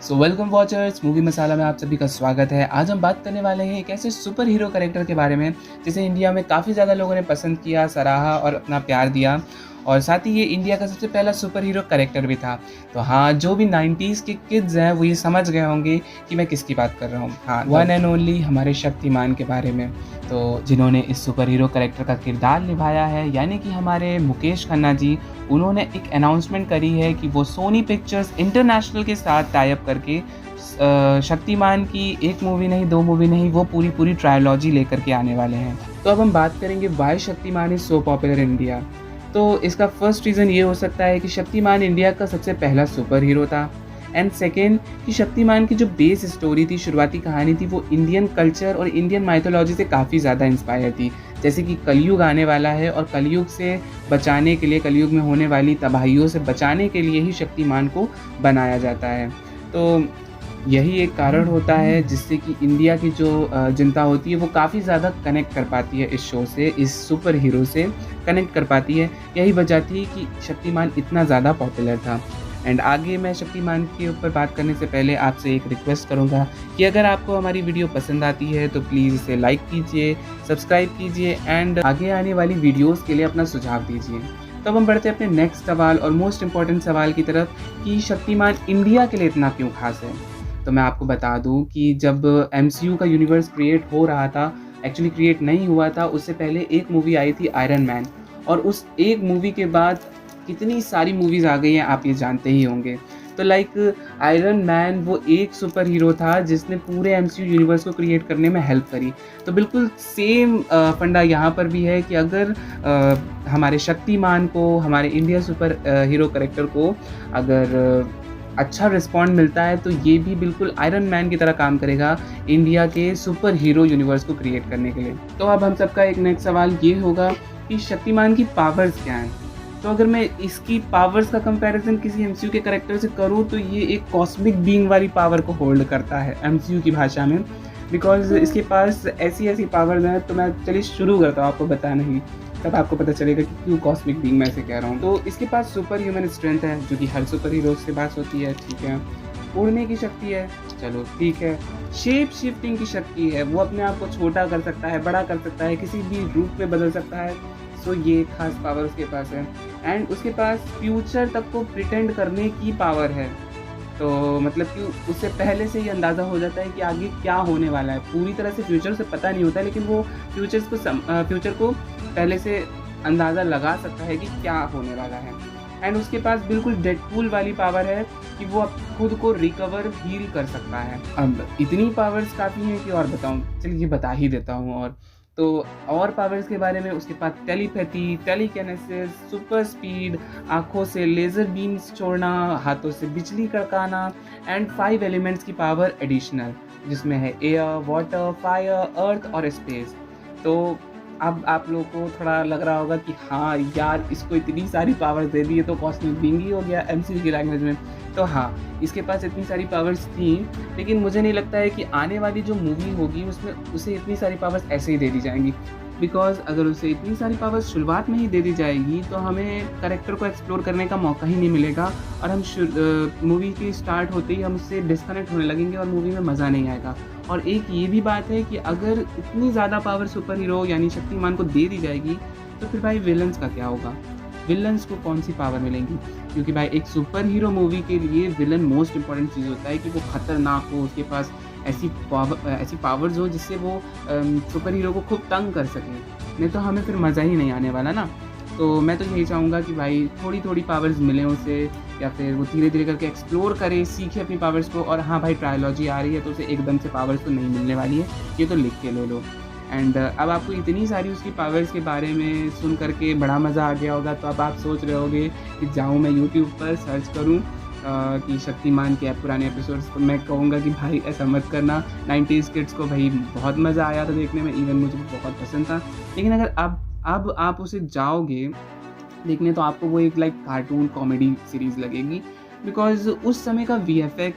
So welcome watchers, movie मसाला में आप सभी का स्वागत है। आज हम बात करने वाले हैं एक ऐसे सुपर हीरो कैरेक्टर के बारे में जिसे इंडिया में काफ़ी ज़्यादा लोगों ने पसंद किया, सराहा और अपना प्यार दिया। और साथ ही ये इंडिया का सबसे पहला सुपर हीरो कैरेक्टर भी था। तो हाँ, जो भी 90s के किड्स हैं वो ये समझ गए होंगे कि मैं किसकी बात कर रहा हूँ। हाँ, वन एंड ओनली हमारे शक्तिमान के बारे में। तो जिन्होंने इस सुपर हीरो कैरेक्टर का किरदार निभाया है, यानी कि हमारे मुकेश खन्ना जी, उन्होंने एक अनाउंसमेंट करी है कि वो सोनी पिक्चर्स इंटरनेशनल के साथ टाई अप करके शक्तिमान की एक मूवी नहीं, दो मूवी नहीं, वो पूरी ट्रायोलॉजी लेकर के आने वाले हैं। तो अब हम बात करेंगे why Shaktimaan is so popular in India. तो इसका फर्स्ट रीज़न ये हो सकता है कि शक्तिमान इंडिया का सबसे पहला सुपर हीरो था। एंड सेकेंड, कि शक्तिमान की जो बेस स्टोरी थी, शुरुआती कहानी थी, वो इंडियन कल्चर और इंडियन माइथोलॉजी से काफ़ी ज़्यादा इंस्पायर थी। जैसे कि कलयुग आने वाला है और कलयुग से बचाने के लिए, कलयुग में होने वाली तबाहियों से बचाने के लिए ही शक्तिमान को बनाया जाता है। तो यही एक कारण होता है जिससे कि इंडिया की जो जनता होती है वो काफ़ी ज़्यादा कनेक्ट कर पाती है इस शो से, इस सुपर हीरो से कनेक्ट कर पाती है। यही वजह थी कि शक्तिमान इतना ज़्यादा पॉपुलर था। एंड आगे मैं शक्तिमान के ऊपर बात करने से पहले आपसे एक रिक्वेस्ट करूंगा कि अगर आपको हमारी वीडियो पसंद आती है तो प्लीज़ इसे लाइक कीजिए, सब्सक्राइब कीजिए एंड आगे आने वाली वीडियोस के लिए अपना सुझाव दीजिए। तो अब हम बढ़ते हैं अपने नेक्स्ट सवाल और मोस्ट इम्पॉर्टेंट सवाल की तरफ कि शक्तिमान इंडिया के लिए इतना क्यों खास है। तो मैं आपको बता दूं कि जब MCU का यूनिवर्स क्रिएट हो रहा था, एक्चुअली क्रिएट नहीं हुआ था, उससे पहले एक मूवी आई थी आयरन मैन, और उस एक मूवी के बाद कितनी सारी मूवीज़ आ गई हैं आप ये जानते ही होंगे। तो लाइक आयरन मैन वो एक सुपर हीरो था जिसने पूरे MCU यूनिवर्स को क्रिएट करने में हेल्प करी। तो बिल्कुल सेम फंडा यहाँ पर भी है कि अगर हमारे शक्तिमान को, हमारे इंडिया सुपर हीरो कैरेक्टर को अगर अच्छा रिस्पॉन्ड मिलता है तो ये भी बिल्कुल आयरन मैन की तरह काम करेगा इंडिया के सुपर हीरो यूनिवर्स को क्रिएट करने के लिए। तो अब हम सबका एक नेक्स्ट सवाल ये होगा कि शक्तिमान की पावर्स क्या हैं। तो अगर मैं इसकी पावर्स का कंपैरिजन किसी MCU के कैरेक्टर से करूँ तो ये एक कॉस्मिक बीइंग वाली पावर को होल्ड करता है MCU की भाषा में, बिकॉज इसके पास ऐसी पावर्स हैं। तो मैं चलिए शुरू करता हूँ आपको बताना ही, तब आपको पता चलेगा कि क्यों कॉस्मिक बीइंग मैं ऐसे कह रहा हूँ। तो इसके पास सुपर ह्यूमन स्ट्रेंथ है, जो कि हर सुपर हीरोज के पास होती है, ठीक है। उड़ने की शक्ति है, चलो ठीक है। शेप शिफ्टिंग की शक्ति है, वो अपने आप को छोटा कर सकता है, बड़ा कर सकता है, किसी भी रूप में बदल सकता है। सो ये खास पावर उसके पास है। एंड उसके पास फ्यूचर तक को प्रिटेंड करने की पावर है। तो मतलब कि उससे पहले से ही अंदाज़ा हो जाता है कि आगे क्या होने वाला है। पूरी तरह से फ्यूचर से पता नहीं होता, लेकिन वो फ्यूचर को पहले से अंदाज़ा लगा सकता है कि क्या होने वाला है। एंड उसके पास बिल्कुल डेडपूल वाली पावर है कि वो खुद को रिकवर हील कर सकता है। अब इतनी पावर्स काफ़ी हैं कि और बताऊँ, चलिए बता ही देता हूँ। और पावर्स के बारे में, उसके पास टेलीपैथी, टेलीकिनेसिस, सुपर स्पीड, आँखों से लेज़र बीम्स छोड़ना, हाथों से बिजली कड़काना एंड 5 एलिमेंट्स की पावर एडिशनल, जिसमें है एयर, वाटर, फायर, अर्थ और स्पेस। तो अब आप लोगों को थोड़ा लग रहा होगा कि हाँ यार, इसको इतनी सारी पावर्स दे दी है तो कॉस्मिक बीइंग ही हो गया MCU की लैंग्वेज में। तो हाँ, इसके पास इतनी सारी पावर्स थी, लेकिन मुझे नहीं लगता है कि आने वाली जो मूवी होगी उसमें उसे इतनी सारी पावर्स ऐसे ही दे दी जाएंगी। बिकॉज अगर उसे इतनी सारी पावर्स शुरुआत में ही दे दी जाएगी तो हमें कैरेक्टर को एक्सप्लोर करने का मौका ही नहीं मिलेगा, और हम मूवी की स्टार्ट होते ही हम उससे डिस्कनेक्ट होने लगेंगे और मूवी में मज़ा नहीं आएगा। और एक ये भी बात है कि अगर इतनी ज़्यादा पावर सुपर हीरो यानी शक्तिमान को दे दी जाएगी तो फिर भाई विलन्स का क्या होगा, विलन्स को कौन सी पावर मिलेंगी। क्योंकि भाई एक सुपर हीरो मूवी के लिए विलन मोस्ट इंपॉर्टेंट चीज़ होता है कि वो खतरनाक हो, उसके पास ऐसी पावर्स हो जिससे वो सुपर हीरो को खूब तंग कर सके, नहीं तो हमें फिर मज़ा ही नहीं आने वाला ना। तो मैं तो यही चाहूँगा कि भाई थोड़ी पावर्स मिलें उसे, या फिर वो धीरे धीरे करके एक्सप्लोर करे, सीखे अपनी पावर्स को। और हाँ भाई, ट्रायोलॉजी आ रही है तो उसे एकदम से पावर्स तो नहीं मिलने वाली है, ये तो लिख के ले लो। एंड अब आपको इतनी सारी उसकी पावर्स के बारे में सुन करके बड़ा मज़ा आ गया होगा, तो अब आप सोच रहे होगे कि जाऊँ मैं यूट्यूब पर सर्च करूँ कि शक्तिमान के पुराने एपिसोड्स। तो मैं कहूँगा कि भाई ऐसा मत करना। 90s किड्स को भाई बहुत मज़ा आया था देखने में, इवन मुझे बहुत पसंद था। लेकिन अगर अब आप उसे जाओगे देखने तो आपको वो एक लाइक कार्टून कॉमेडी सीरीज़ लगेगी, बिकॉज उस समय का VFX,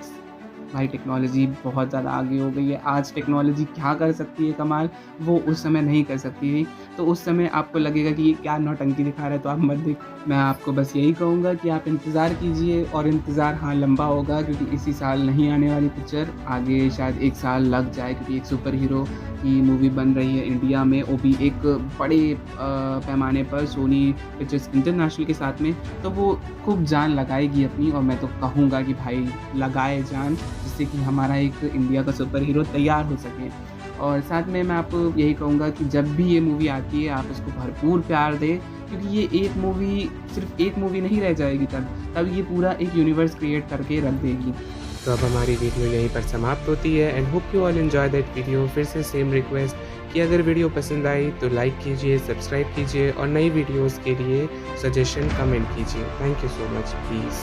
भाई टेक्नोलॉजी बहुत ज़्यादा आगे हो गई है। आज टेक्नोलॉजी क्या कर सकती है कमाल, वो उस समय नहीं कर सकती थी। तो उस समय आपको लगेगा कि ये क्या नौटंकी दिखा रहा है, तो आप मत देख। मैं आपको बस यही कहूँगा कि आप इंतज़ार कीजिए और इंतज़ार हाँ लंबा होगा क्योंकि इसी साल नहीं आने वाली पिक्चर, आगे शायद 1 साल लग जाए क्योंकि एक सुपर हीरो की मूवी बन रही है इंडिया में, वो भी एक बड़े पैमाने पर सोनी पिक्चर्स इंटरनेशनल के साथ में, तो वो खूब जान लगाएगी अपनी और मैं तो कहूँगा कि भाई लगाए जान, जिससे कि हमारा एक इंडिया का सुपर हीरो तैयार हो सके। और साथ में मैं आपको यही कहूँगा कि जब भी ये मूवी आती है आप इसको भरपूर प्यार दें क्योंकि ये एक मूवी सिर्फ़ एक मूवी नहीं रह जाएगी तब ये पूरा एक यूनिवर्स क्रिएट करके रख देगी। तो अब हमारी वीडियो यहीं पर समाप्त होती है and hope you all enjoy that video. फिर से सेम रिक्वेस्ट कि अगर वीडियो पसंद आई तो लाइक कीजिए, सब्सक्राइब कीजिए और नई वीडियोस के लिए सजेशन कमेंट कीजिए। Thank you so much, please.